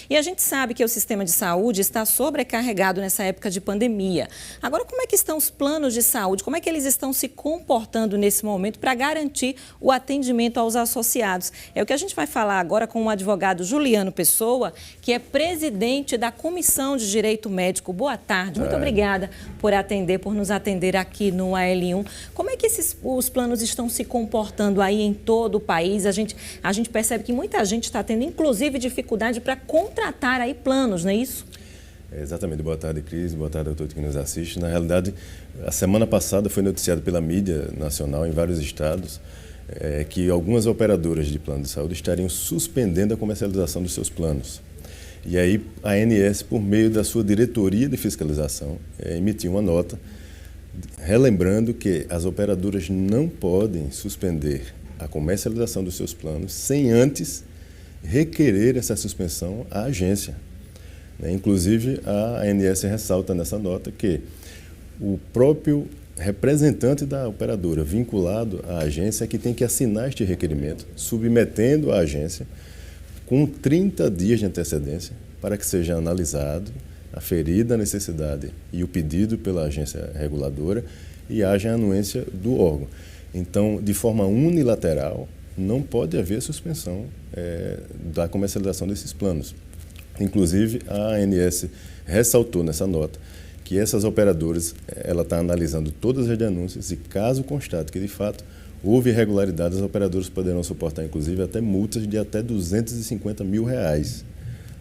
E a gente sabe que o sistema de saúde está sobrecarregado nessa época de pandemia. Agora, como é que estão os planos de saúde? Como é que eles estão se comportando nesse momento para garantir o atendimento aos associados? É o que a gente vai falar agora com o advogado Juliano Pessoa, que é presidente da Comissão de Direito Médico. Boa tarde, muito obrigada por nos atender aqui no AL1. Como é que os planos estão se comportando aí em todo o país? A gente percebe que muita gente está tendo, inclusive, dificuldade para contratar aí planos, não é isso? Exatamente. Boa tarde, Cris. Boa tarde a todos que nos assistem. Na realidade, a semana passada foi noticiado pela mídia nacional em vários estados que algumas operadoras de plano de saúde estariam suspendendo a comercialização dos seus planos. E aí a ANS, por meio da sua diretoria de fiscalização, emitiu uma nota relembrando que as operadoras não podem suspender a comercialização dos seus planos sem antes requerer essa suspensão à agência. Inclusive, a ANS ressalta nessa nota que o próprio representante da operadora vinculado à agência é que tem que assinar este requerimento, submetendo à agência com 30 dias de antecedência para que seja analisado, aferida a necessidade e o pedido pela agência reguladora e haja anuência do órgão. Então, de forma unilateral, não pode haver suspensão da comercialização desses planos. Inclusive, a ANS ressaltou nessa nota que essas operadoras, ela está analisando todas as denúncias e, caso constate que, de fato, houve irregularidades, as operadoras poderão suportar, inclusive, até multas de até R$250 mil.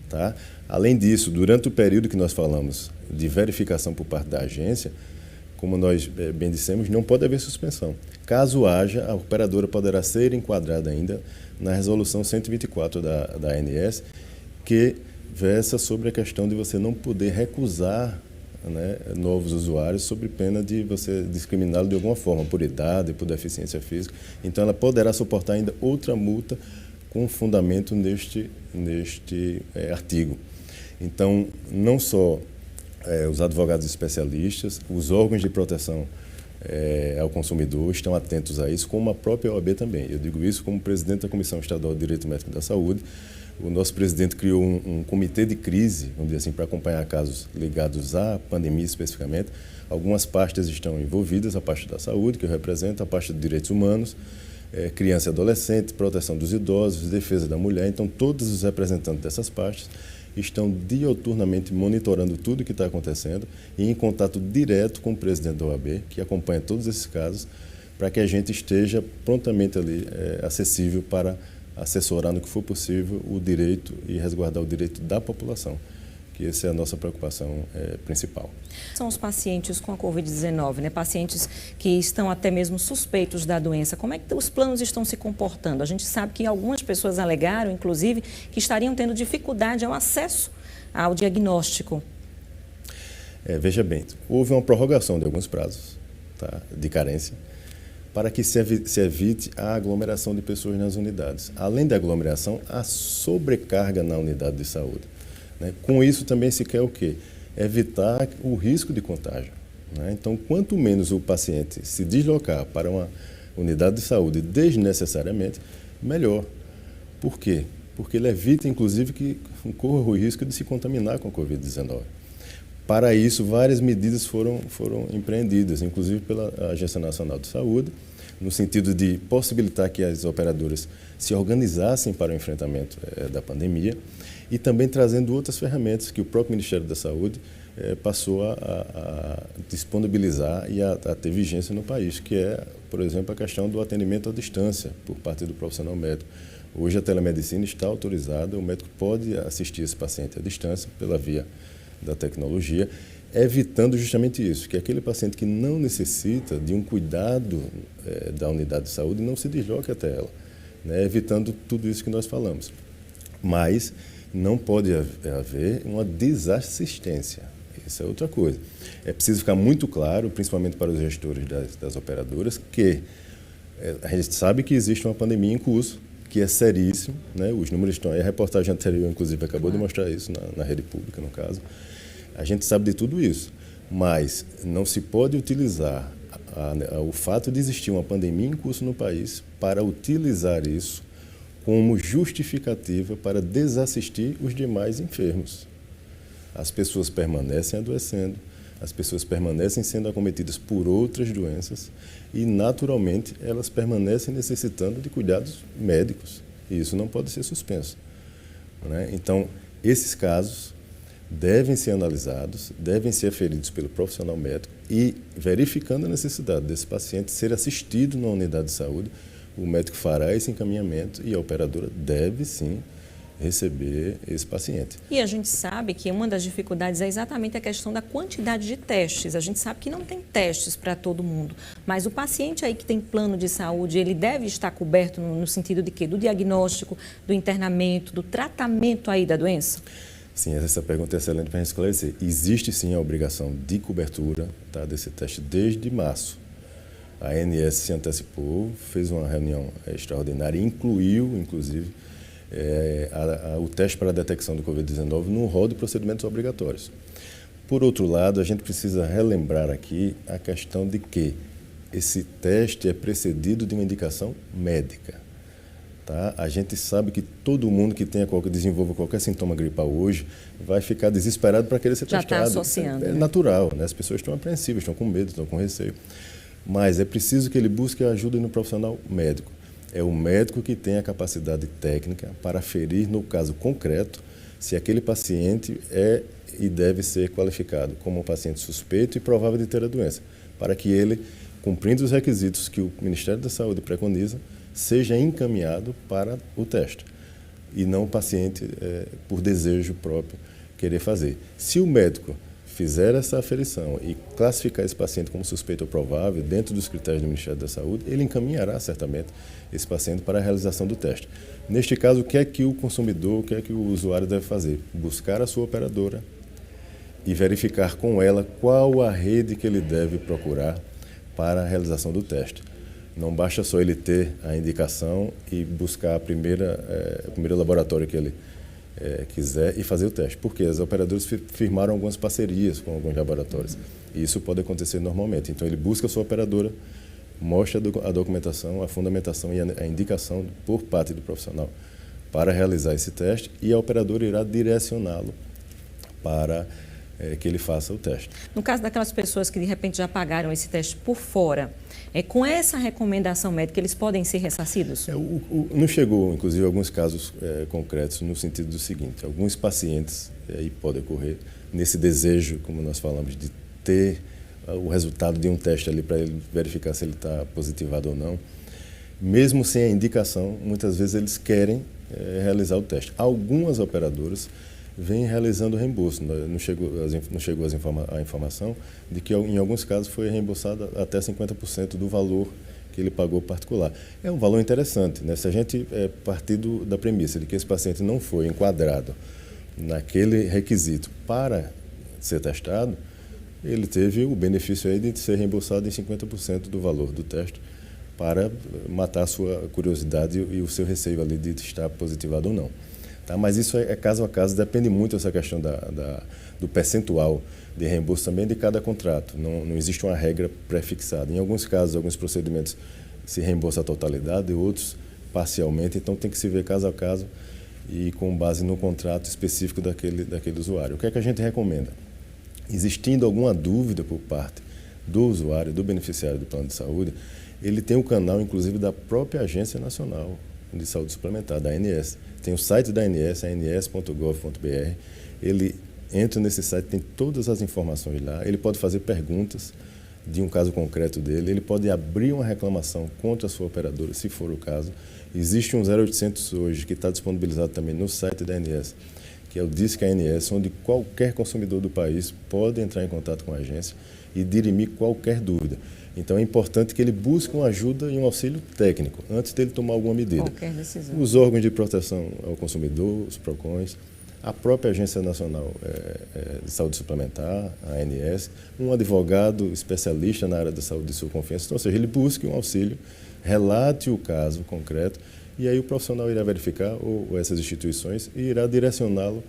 Tá? Além disso, durante o período que nós falamos de verificação por parte da agência, como nós bem dissemos, não pode haver suspensão. Caso haja, a operadora poderá ser enquadrada ainda na resolução 124 da ANS, que versa sobre a questão de você não poder recusar novos usuários sob pena de você discriminá-lo de alguma forma, por idade, por deficiência física. Então, ela poderá suportar ainda outra multa com fundamento neste artigo. Então, não só os advogados especialistas, os órgãos de proteção ao consumidor estão atentos a isso, como a própria OAB também. Eu digo isso como presidente da Comissão Estadual de Direito Médico da Saúde. O nosso presidente criou um comitê de crise, vamos dizer assim, para acompanhar casos ligados à pandemia especificamente. Algumas pastas estão envolvidas, a pasta da saúde, que eu represento, a pasta de direitos humanos, criança e adolescente, proteção dos idosos, defesa da mulher. Então, todos os representantes dessas pastas estão diuturnamente monitorando tudo o que está acontecendo e em contato direto com o presidente da OAB, que acompanha todos esses casos, para que a gente esteja prontamente ali acessível para assessorar no que for possível o direito e resguardar o direito da população, que essa é a nossa preocupação principal. São os pacientes com a Covid-19, né? Pacientes que estão até mesmo suspeitos da doença. Como é que os planos estão se comportando? A gente sabe que algumas pessoas alegaram, inclusive, que estariam tendo dificuldade ao acesso ao diagnóstico. Veja bem, houve uma prorrogação de alguns prazos, tá, de carência, para que se evite a aglomeração de pessoas nas unidades. Além da aglomeração, a sobrecarga na unidade de saúde. Com isso também se quer o quê? Evitar o risco de contágio. Então, quanto menos o paciente se deslocar para uma unidade de saúde desnecessariamente, melhor. Por quê? Porque ele evita, inclusive, que corra o risco de se contaminar com a Covid-19. Para isso, várias medidas foram empreendidas, inclusive pela Agência Nacional de Saúde, no sentido de possibilitar que as operadoras se organizassem para o enfrentamento da pandemia e também trazendo outras ferramentas que o próprio Ministério da Saúde passou a disponibilizar e a ter vigência no país, que é, por exemplo, a questão do atendimento à distância por parte do profissional médico. Hoje a telemedicina está autorizada, o médico pode assistir esse paciente à distância pela via da tecnologia, evitando justamente isso, que aquele paciente que não necessita de um cuidado da unidade de saúde não se desloque até ela, evitando tudo isso que nós falamos. Mas não pode haver uma desassistência, isso é outra coisa. É preciso ficar muito claro, principalmente para os gestores das operadoras, que a gente sabe que existe uma pandemia em curso, que é seríssimo, os números estão aí, a reportagem anterior, inclusive, acabou de mostrar isso na rede pública, no caso. A gente sabe de tudo isso, mas não se pode utilizar o fato de existir uma pandemia em curso no país para utilizar isso como justificativa para desassistir os demais enfermos. As pessoas permanecem adoecendo, as pessoas permanecem sendo acometidas por outras doenças e, naturalmente, elas permanecem necessitando de cuidados médicos. E isso não pode ser suspenso, né? Então, esses casos devem ser analisados, devem ser aferidos pelo profissional médico e, verificando a necessidade desse paciente ser assistido na unidade de saúde, o médico fará esse encaminhamento e a operadora deve, sim, receber esse paciente. E a gente sabe que uma das dificuldades é exatamente a questão da quantidade de testes. A gente sabe que não tem testes para todo mundo, mas o paciente aí que tem plano de saúde, ele deve estar coberto no sentido de quê? Do diagnóstico, do internamento, do tratamento aí da doença? Sim, essa pergunta é excelente para a gente esclarecer. Existe sim a obrigação de cobertura, tá, desse teste desde março. A ANS se antecipou, fez uma reunião extraordinária e incluiu, inclusive, o teste para a detecção do Covid-19 no rol de procedimentos obrigatórios. Por outro lado, a gente precisa relembrar aqui a questão de que esse teste é precedido de uma indicação médica. Tá? A gente sabe que todo mundo que desenvolva qualquer sintoma gripal hoje vai ficar desesperado para querer ser testado. Já está associando. É natural, né? As pessoas estão apreensivas, estão com medo, estão com receio. Mas é preciso que ele busque ajuda no profissional médico. É o médico que tem a capacidade técnica para aferir, no caso concreto, se aquele paciente é e deve ser qualificado como um paciente suspeito e provável de ter a doença, para que ele, cumprindo os requisitos que o Ministério da Saúde preconiza, seja encaminhado para o teste e não o paciente, por desejo próprio, querer fazer. Se o médico fizer essa aferição e classificar esse paciente como suspeito ou provável, dentro dos critérios do Ministério da Saúde, ele encaminhará certamente esse paciente para a realização do teste. Neste caso, o que é que o consumidor, o que é que o usuário deve fazer? Buscar a sua operadora e verificar com ela qual a rede que ele deve procurar para a realização do teste. Não basta só ele ter a indicação e buscar o primeiro laboratório que ele quiser e fazer o teste, porque as operadoras firmaram algumas parcerias com alguns laboratórios e isso pode acontecer normalmente. Então ele busca a sua operadora, mostra a documentação, a fundamentação e a indicação por parte do profissional para realizar esse teste e a operadora irá direcioná-lo para que ele faça o teste. No caso daquelas pessoas que de repente já pagaram esse teste por fora, com essa recomendação médica, eles podem ser ressarcidos? Não chegou, inclusive, alguns casos concretos no sentido do seguinte: alguns pacientes, aí pode ocorrer, nesse desejo, como nós falamos, de ter o resultado de um teste ali para ele verificar se ele está positivado ou não, mesmo sem a indicação, muitas vezes eles querem realizar o teste. Algumas operadoras vem realizando reembolso. Não chegou a informação de que, em alguns casos, foi reembolsado até 50% do valor que ele pagou particular. É um valor interessante, né? Se a gente partir da premissa de que esse paciente não foi enquadrado naquele requisito para ser testado, ele teve o benefício aí de ser reembolsado em 50% do valor do teste para matar a sua curiosidade e o seu receio ali de estar positivado ou não. Tá? Mas isso é caso a caso, depende muito dessa questão do percentual de reembolso também de cada contrato. Não existe uma regra pré-fixada. Em alguns casos, alguns procedimentos se reembolsa a totalidade, outros parcialmente, então tem que se ver caso a caso e com base no contrato específico daquele usuário. O que é que a gente recomenda? Existindo alguma dúvida por parte do usuário, do beneficiário do plano de saúde, ele tem um canal, inclusive, da própria Agência Nacional de Saúde Suplementar, da ANS. Tem o site da ANS, ans.gov.br. Ele entra nesse site, tem todas as informações lá. Ele pode fazer perguntas de um caso concreto dele. Ele pode abrir uma reclamação contra a sua operadora, se for o caso. Existe um 0800 hoje que está disponibilizado também no site da ANS, que é o Disque ANS, onde qualquer consumidor do país pode entrar em contato com a agência e dirimir qualquer dúvida. Então é importante que ele busque uma ajuda e um auxílio técnico antes dele tomar alguma medida. Qualquer decisão. Os órgãos de proteção ao consumidor, os PROCONs, a própria Agência Nacional de Saúde Suplementar, a ANS, um advogado especialista na área da saúde de sua confiança. Então, ou seja, ele busque um auxílio, relate o caso concreto e aí o profissional irá verificar ou essas instituições e irá direcioná-lo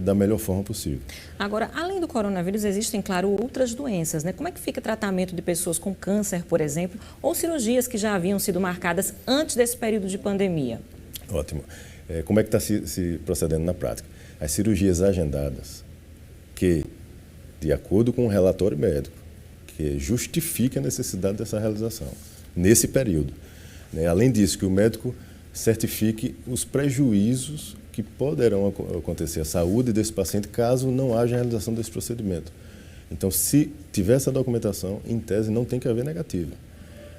da melhor forma possível. Agora, além do coronavírus, existem, claro, outras doenças, né? Como é que fica o tratamento de pessoas com câncer, por exemplo, ou cirurgias que já haviam sido marcadas antes desse período de pandemia? Ótimo. Como é que está se procedendo na prática? As cirurgias agendadas, que, de acordo com o relatório médico, que justifica a necessidade dessa realização, nesse período. Né? Além disso, que o médico certifique os prejuízos que poderão acontecer à saúde desse paciente caso não haja realização desse procedimento. Então, se tiver essa documentação, em tese, não tem que haver negativa.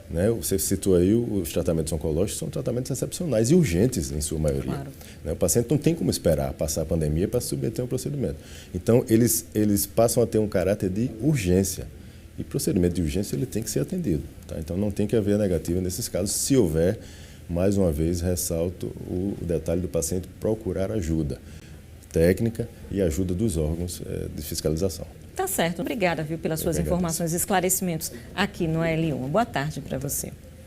Né? Você citou aí os tratamentos oncológicos, são tratamentos excepcionais e urgentes, em sua maioria. Claro. Né? O paciente não tem como esperar passar a pandemia para se submeter a um procedimento. Então, eles passam a ter um caráter de urgência. E procedimento de urgência ele tem que ser atendido. Tá? Então, não tem que haver negativa nesses casos. Se houver, mais uma vez, ressalto o detalhe do paciente procurar ajuda técnica e ajuda dos órgãos de fiscalização. Tá certo. Obrigada, viu, pelas suas informações e esclarecimentos aqui no AL1. Boa tarde para você.